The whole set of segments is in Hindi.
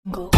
Go.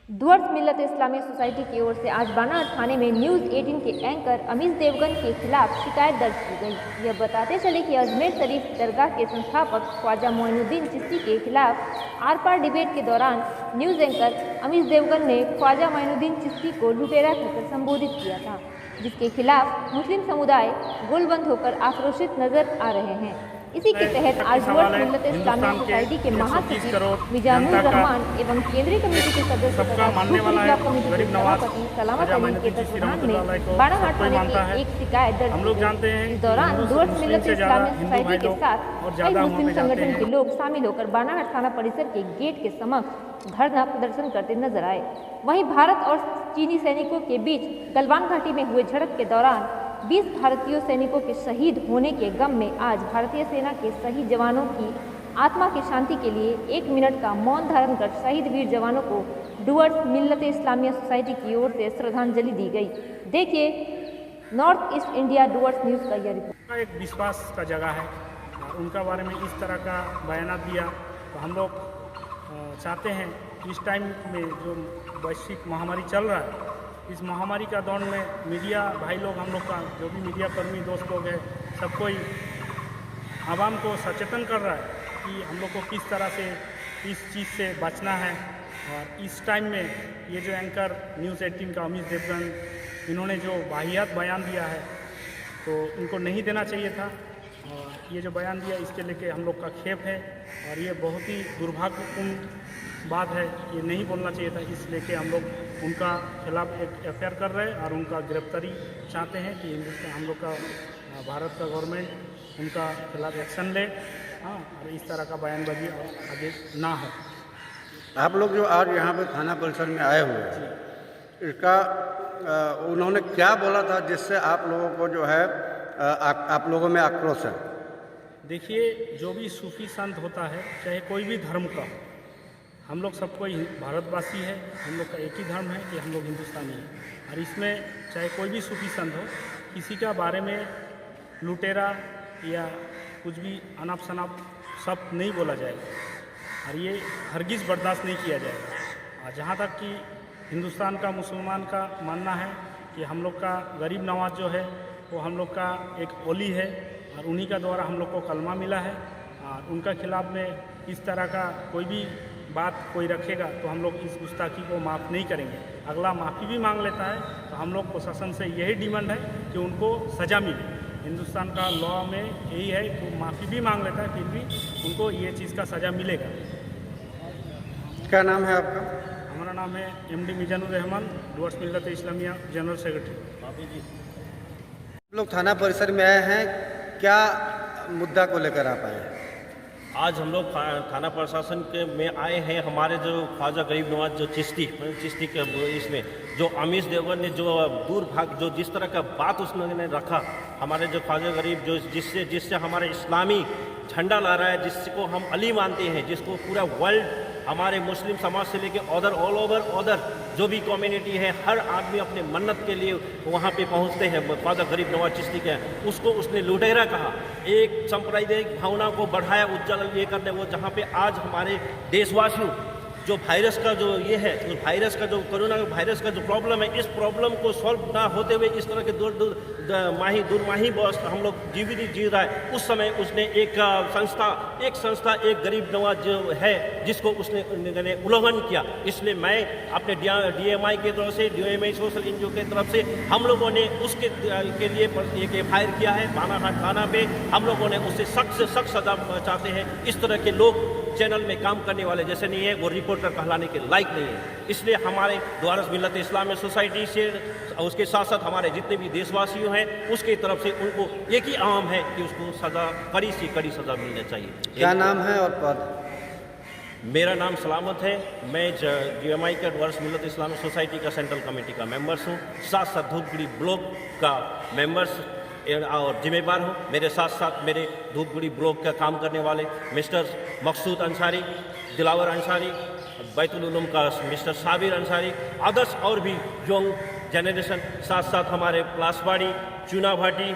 डुअर्स मिल्लत इस्लामिया सोसाइटी की ओर से आज बानाहट थाने में न्यूज़ 18 के एंकर अमीश देवगन के खिलाफ शिकायत दर्ज की गई। यह बताते चले कि अजमेर शरीफ दरगाह के संस्थापक ख्वाजा मोइनुद्दीन चिश्ती के खिलाफ आर पार डिबेट के दौरान न्यूज़ एंकर अमीश देवगन ने ख्वाजा मोइनुद्दीन चिश्ती को लुटेरा कहकर संबोधित किया था, जिसके खिलाफ मुस्लिम समुदाय गोलबंद होकर आक्रोशित नजर आ रहे हैं। इसी के तहत आज डुअर्स मिल्लत इस्लामिया सोसाइटी के महासचिव मिजानुर रहमान एवं केंद्रीय कमेटी के सदस्य तथा जिला कमेटी के सभापति सलामत अली के तत्वाधान में बानाहट थाने की एक शिकायत दर्ज की गई। इस दौरान डुअर्स मिल्लत इस्लामिया सोसाइटी के साथ कई मुस्लिम संगठन के लोग शामिल होकर बानाहट थाना परिसर के गेट के समक्ष धरना प्रदर्शन करते नजर आए। वहीं भारत और चीनी सैनिकों के बीच गलवान घाटी में हुए झड़प के दौरान 20 भारतीय सैनिकों के शहीद होने के गम में आज भारतीय सेना के शहीद जवानों की आत्मा की शांति के लिए 1 मिनट का मौन धारण कर शहीद वीर जवानों को डुअर्स मिल्लत इस्लामिया सोसाइटी की ओर से श्रद्धांजलि दी गई। देखिए north east India doors news का यह रिपोर्ट। एक विश्वास का जगह है, उनका बारे में इस तरह का बयान दिया तो हम लोग चाहते हैं इस टाइम में जो वैश्विक महामारी चल रहा है, इस महामारी का दौर में मीडिया भाई लोग, हम लोग का जो भी मीडिया कर्मी दोस्त लोग हैं, सब कोई आवाम को सचेतन कर रहा है कि हम लोग को किस तरह से इस चीज़ से बचना है। और इस टाइम में ये जो एंकर न्यूज़ 18 का अमीश देवगन, इन्होंने जो वाहियात बयान दिया है तो इनको नहीं देना चाहिए था। और ये जो बयान दिया इसके लेके हम लोग का खेप है और ये बहुत ही दुर्भाग्यपूर्ण बात है, ये नहीं बोलना चाहिए था। इस लेके हम लोग उनका खिलाफ एक एफआईआर कर रहे हैं और उनका गिरफ्तारी चाहते हैं कि हिंदुस्तान, हम लोग का भारत का गवर्नमेंट उनका खिलाफ एक्शन ले। हाँ, और इस तरह का बयानबाजी आगे ना हो। आप लोग जो आज यहाँ पे थाना परिसर में आए हुए हैं, इसका उन्होंने क्या बोला था जिससे आप लोगों को जो है आप लोगों में आक्रोश है? देखिए, जो भी सूफी संत होता है, चाहे कोई भी धर्म का, हम लोग सब कोई भारतवासी है, हम लोग का एक ही धर्म है कि हम लोग हिंदुस्तानी हैं। और इसमें चाहे कोई भी सूफी संत हो, किसी का बारे में लुटेरा या कुछ भी अनाप शनाप सब नहीं बोला जाएगा और ये हरगिज़ बर्दाश्त नहीं किया जाएगा। और जहाँ तक कि हिंदुस्तान का मुसलमान का मानना है कि हम लोग का गरीब नवाज जो है वो हम लोग का एक ओली है और उन्हीं का द्वारा हम लोग को कलमा मिला है। और उनका खिलाफ में इस तरह का कोई भी बात कोई रखेगा तो हम लोग इस गुस्ताखी को माफ़ नहीं करेंगे। अगला माफ़ी भी मांग लेता है तो हम लोग प्रशासन से यही डिमांड है कि उनको सज़ा मिले। हिंदुस्तान का लॉ में यही है कि माफ़ी भी मांग लेता है, फिर भी उनको ये चीज़ का सज़ा मिलेगा। क्या नाम है आपका? हमारा नाम है MD मिजानुर रहमान, डुअर्स मिल्लत इस्लामिया जनरल सेक्रेटरी। लोग थाना परिसर में आए हैं, क्या मुद्दा को लेकर आप आए? आज हम लोग थाना प्रशासन के में आए हैं। हमारे जो ख्वाजा गरीब नवाज जो चिश्ती के इसमें जो अमीश देवगन ने जो दूरभाग जो जिस तरह का बात उसने रखा, हमारे जो ख्वाजा गरीब जो जिससे हमारे इस्लामी झंडा ला रहा है, जिसको हम अली मानते हैं, जिसको पूरा वर्ल्ड हमारे मुस्लिम समाज से लेके ऑल ओवर जो भी कम्युनिटी है, हर आदमी अपने मन्नत के लिए वहाँ पे पहुँचते हैं। ख्वाजा गरीब नवाज चिश्ती के उसको उसने लुटेरा कहा, एक सांप्रदायिक भावना को बढ़ाया, उज्जवल ये करने वो जहाँ पे आज हमारे देशवासियों जो वायरस का जो ये है, उस वायरस का जो कोरोना वायरस का जो प्रॉब्लम है, इस प्रॉब्लम को सॉल्व ना होते हुए इस तरह के दुरमाही बॉस हम लोग जी रहा है। उस समय उसने एक संस्था एक गरीब नवाज जो है जिसको उसने उल्लंघन किया। इसलिए मैं अपने DMI की तरफ से, DMI सोशल एनजीओ की तरफ से हम लोगों ने उसके के लिए एक एफआईआर किया है बानाहट थाना पे। हम लोगों ने उससे सख्त से सख्त सजा चाहते हैं। इस तरह के लोग चैनल में काम करने वाले जैसे नहीं है, वो रिपोर्टर कहलाने के लायक नहीं है। इसलिए हमारे डुअर्स मिल्लत इस्लामिया सोसाइटी से उसके साथ साथ हमारे जितने भी देशवासी हैं उसके तरफ से उनको एक ही आम है कि उसको सज़ा, कड़ी से कड़ी सज़ा मिलनी चाहिए। क्या नाम है और पद? मेरा नाम सलामत है। मैं DMI का डुअर्स मिल्लत इस्लामिया सोसाइटी का सेंट्रल कमेटी का मेंबर्स हूँ, साथ साथ धूपगढ़ी ब्लॉक का मेंबर्स और जिम्मेदार हूँ। मेरे साथ साथ मेरे धूपगुड़ी ब्लॉक का काम करने वाले मिस्टर मकसूद अंसारी, दिलावर अंसारी, बैतुल उलूम का मिस्टर साबिर अंसारी, अदर्स और भी यंग जनरेशन, साथ साथ हमारे पलासबाड़ी, चूना भाटी,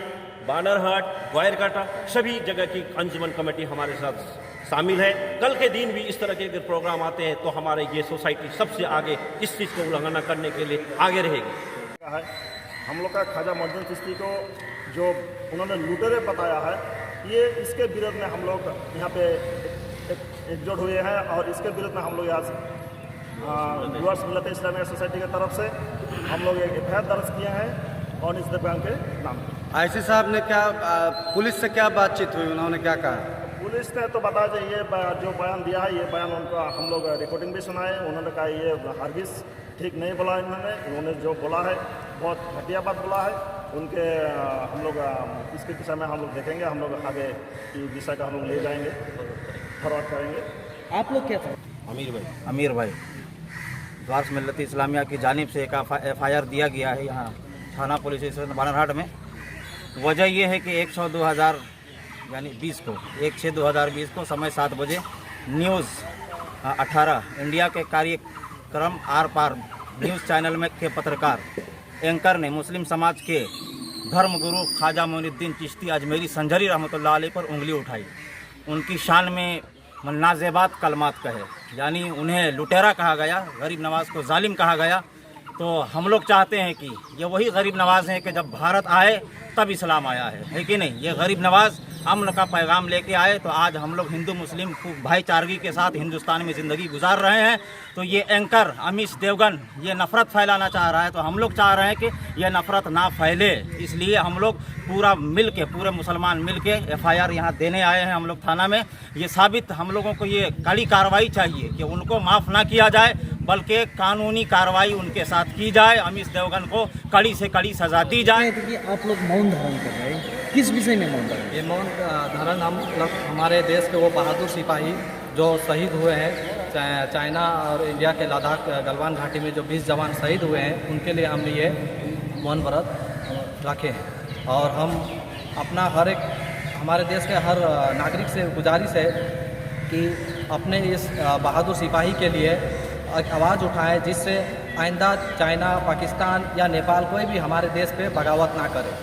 बानरहाट, ग्वायरकाटा, सभी जगह की अंजुमन कमेटी हमारे साथ शामिल है। कल के दिन भी इस तरह के अगर प्रोग्राम आते हैं तो हमारे ये सोसाइटी सबसे आगे इस चीज़ को उल्लंघना करने के लिए आगे रहेगी। हम लोग का ख्वाजा मोइनुद्दीन चिश्ती को जो उन्होंने लुटेरे बताया है, ये इसके विरोध में हम लोग यहाँ पे एकजुट हुए हैं और इसके विरोध में हम लोग आज व्यूअर्स मिल्लत इस्लामिया सोसाइटी की तरफ से हम लोग एक एफआईआर दर्ज किए हैं और इस देवगन के नाम। आईसी साहब ने क्या पुलिस से क्या बातचीत हुई, उन्होंने क्या कहा? पुलिस ने तो बताया कि ये जो बयान दिया है, ये बयान उनका हम लोग रिकॉर्डिंग भी सुनाए। उन्होंने कहा ये हरगिज़ ठीक नहीं बोला, इन्होंने जो बोला है बहुत घटिया बात बोला है। उनके हम लोग इसके दिशा में हम लोग देखेंगे, हम लोग आगे की दिशा का हम लोग ले जाएंगे, फॉरवर्ड करेंगे। आप लोग क्या थे? अमीर भाई द्वारस मिल्लत इस्लामिया की जानिब से एक एफआईआर दिया गया है यहाँ थाना पुलिस स्टेशन बानरहाट में। वजह ये है कि 1/6/2000 यानी 20 को 1/6/2020 को समय 7 बजे न्यूज़ 18 इंडिया के कार्यक्रम आर पार न्यूज़ चैनल में के पत्रकार एंकर ने मुस्लिम समाज के धर्मगुरु ख्वाजा मोइनुद्दीन चिश्ती अजमेरी संजरी रहमतुल्लाह अलैह पर उंगली उठाई। उनकी शान में नाज़ेबात कलमात कहे, यानी उन्हें लुटेरा कहा गया, गरीब नवाज को जालिम कहा गया। तो हम लोग चाहते हैं कि ये वही गरीब नवाज हैं कि जब भारत आए तब इस्लाम आया है कि नहीं? ये गरीब नवाज अमन का पैगाम लेके आए। तो आज हम लोग हिंदू मुस्लिम भाईचारगी के साथ हिंदुस्तान में ज़िंदगी गुजार रहे हैं। तो ये एंकर अमीश देवगन ये नफ़रत फैलाना चाह रहा है, तो हम लोग चाह रहे हैं कि ये नफ़रत ना फैले। इसलिए हम लोग पूरे मुसलमान मिल के एफआईआर यहाँ देने आए हैं हम लोग थाना में। ये साबित हम लोगों को ये कड़ी कार्रवाई चाहिए कि उनको माफ़ ना किया जाए, बल्कि कानूनी कार्रवाई उनके साथ की जाए। अमीश देवगन को कड़ी से कड़ी सज़ा दी जाए। कि आप लोग मौन धारण कर रहे हैं, किस विषय में मौन धारण? ये मौन धारण हम लोग हमारे देश के वो बहादुर सिपाही जो शहीद हुए हैं चाइना और इंडिया के लद्दाख गलवान घाटी में जो 20 जवान शहीद हुए हैं, उनके लिए हमने ये मौन व्रत रखे हैं। और हम अपना हमारे देश के हर नागरिक से गुजारिश है कि अपने इस बहादुर सिपाही के लिए आवाज़ उठाएं, जिससे आइंदा चाइना, पाकिस्तान या नेपाल कोई भी हमारे देश पे बगावत ना करे।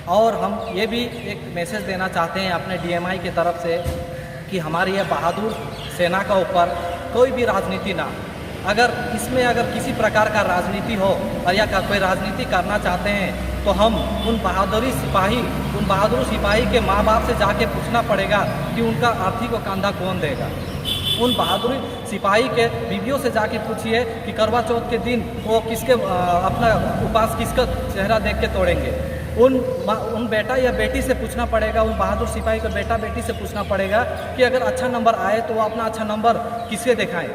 और हम ये भी एक मैसेज देना चाहते हैं अपने डीएमआई की तरफ से कि हमारी ये बहादुर सेना का ऊपर कोई भी राजनीति ना, अगर किसी प्रकार का राजनीति हो और या कोई राजनीति करना चाहते हैं तो हम उन बहादुर सिपाही के माँ बाप से जाके पूछना पड़ेगा कि उनका अर्थी को कंधा कौन देगा। उन बहादुर सिपाही के बीवियों से जाके पूछिए कि करवा चौथ के दिन वो अपना उपास किसका चेहरा देख के तोड़ेंगे। उन बेटा या बेटी से पूछना पड़ेगा, उन बहादुर सिपाही के बेटा बेटी से पूछना पड़ेगा कि अगर अच्छा नंबर आए तो वो अपना अच्छा नंबर किससे दिखाएं।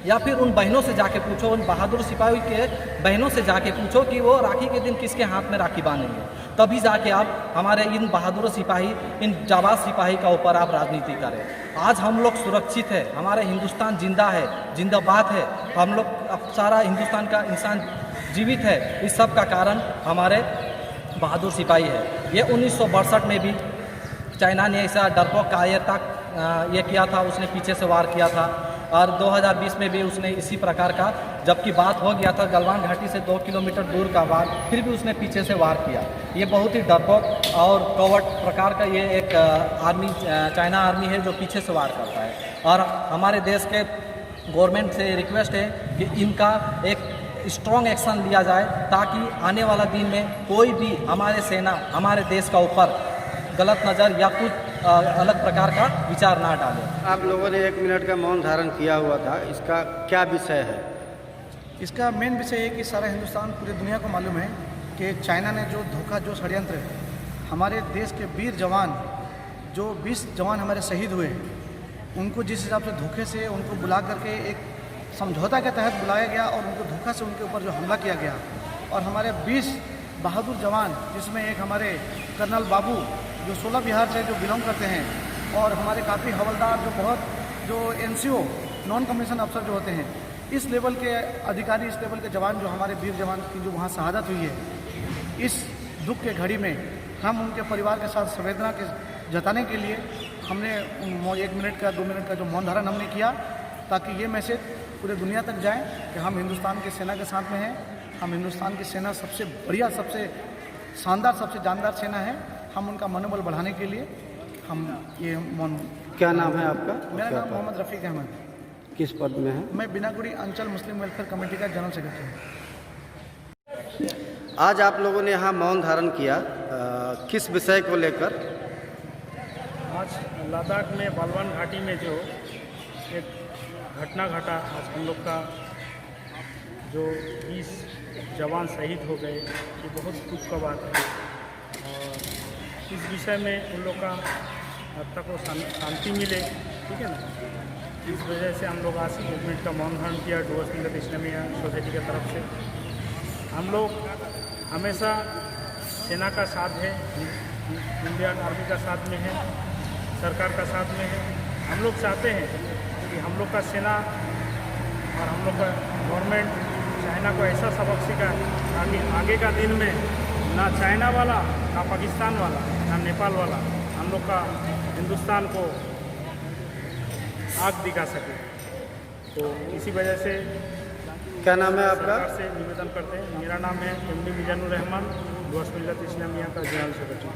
या फिर उन बहनों से जाके पूछो, उन बहादुर सिपाही के बहनों से जाके पूछो कि वो राखी के दिन किसके हाथ में राखी बांधेंगे। तभी जाके आप हमारे इन बहादुर सिपाही, इन जाबाज सिपाही का ऊपर आप राजनीति करें। आज हम लोग सुरक्षित है, हमारे हिंदुस्तान जिंदा है, जिंदाबाद है, हम लोग सारा हिंदुस्तान का इंसान जीवित है। इस सब का कारण हमारे बहादुर सिपाही है। ये 1962 में भी चाइना ने ऐसा डरपोक तक ये किया था, उसने पीछे से वार किया था। और 2020 में भी उसने इसी प्रकार का, जबकि बात हो गया था गलवान घाटी से 2 किलोमीटर दूर का वार, फिर भी उसने पीछे से वार किया। ये बहुत ही डरपोक और कवर्ट प्रकार का ये एक आर्मी, चाइना आर्मी है जो पीछे से वार करता है। और हमारे देश के गवर्नमेंट से रिक्वेस्ट है कि इनका एक स्ट्रॉन्ग एक्शन लिया जाए, ताकि आने वाला दिन में कोई भी हमारे सेना हमारे देश का ऊपर गलत नज़र या कुछ अलग प्रकार का विचार ना डाले। आप लोगों ने 1 मिनट का मौन धारण किया हुआ था, इसका क्या विषय है? इसका मेन विषय है कि सारा हिंदुस्तान, पूरी दुनिया को मालूम है कि चाइना ने जो धोखा, जो षड्यंत्र है, हमारे देश के वीर जवान जो 20 जवान हमारे शहीद हुए हैं, उनको जिस हिसाब से धोखे से उनको बुला करके एक समझौता के तहत बुलाया गया और उनको धोखा से उनके ऊपर जो हमला किया गया, और हमारे 20 बहादुर जवान, जिसमें एक हमारे कर्नल बाबू जो 16 बिहार से जो बिलोंग करते हैं, और हमारे काफ़ी हवलदार जो NCO नॉन कमीशन अफसर जो होते हैं, इस लेवल के अधिकारी, इस लेवल के जवान जो हमारे वीर जवान की जो वहाँ शहादत हुई है, इस दुख के घड़ी में हम उनके परिवार के साथ संवेदना के जताने के लिए हमने 1 मिनट का 2 मिनट का जो मौन धारण हमने किया, ताकि ये मैसेज पूरे दुनिया तक जाए कि हम हिंदुस्तान की सेना के साथ में हैं। हम हिंदुस्तान की सेना सबसे बढ़िया, सबसे शानदार, सबसे जानदार सेना है। हम उनका मनोबल बढ़ाने के लिए हम ये मौन। क्या नाम है आपका? मेरा नाम मोहम्मद रफ़ीक अहमद। किस पद में है? मैं बिनागुड़ी अंचल मुस्लिम वेलफेयर कमेटी का जनरल सेक्रेटरी हूँ। आज आप लोगों ने यहाँ मौन धारण किया, किस विषय को लेकर? आज लद्दाख में बलवान घाटी में जो एक घटना घटा, आज हम लोग का जो 20 जवान शहीद हो गए, ये बहुत दुख का बात है। और इस विषय में उन लोग का अब तक वो शांति मिले, ठीक है ना। इस वजह से हम लोग आज 1 मिनट का मौन धारण किया डुवर्स मिल्लत इस्लामिया सोसाइटी की तरफ से। हम लोग हमेशा सेना का साथ है, इंडियन आर्मी का साथ में है, सरकार का साथ में है। हम लोग चाहते हैं कि हम लोग का सेना और हम लोग का गवर्नमेंट चाइना को ऐसा सबक सिखाए ताकि आगे का दिन में ना चाइना वाला, ना पाकिस्तान वाला, ना नेपाल वाला हम लोग का हिंदुस्तान को आग दिखा सके। तो इसी वजह से क्या नाम है आपका? सरकार से निवेदन करते हैं। मेरा नाम है MD मिजानुर रहमान, डुवर्स मिल्लत इस्लामिया का जनरल सेक्रेटरी।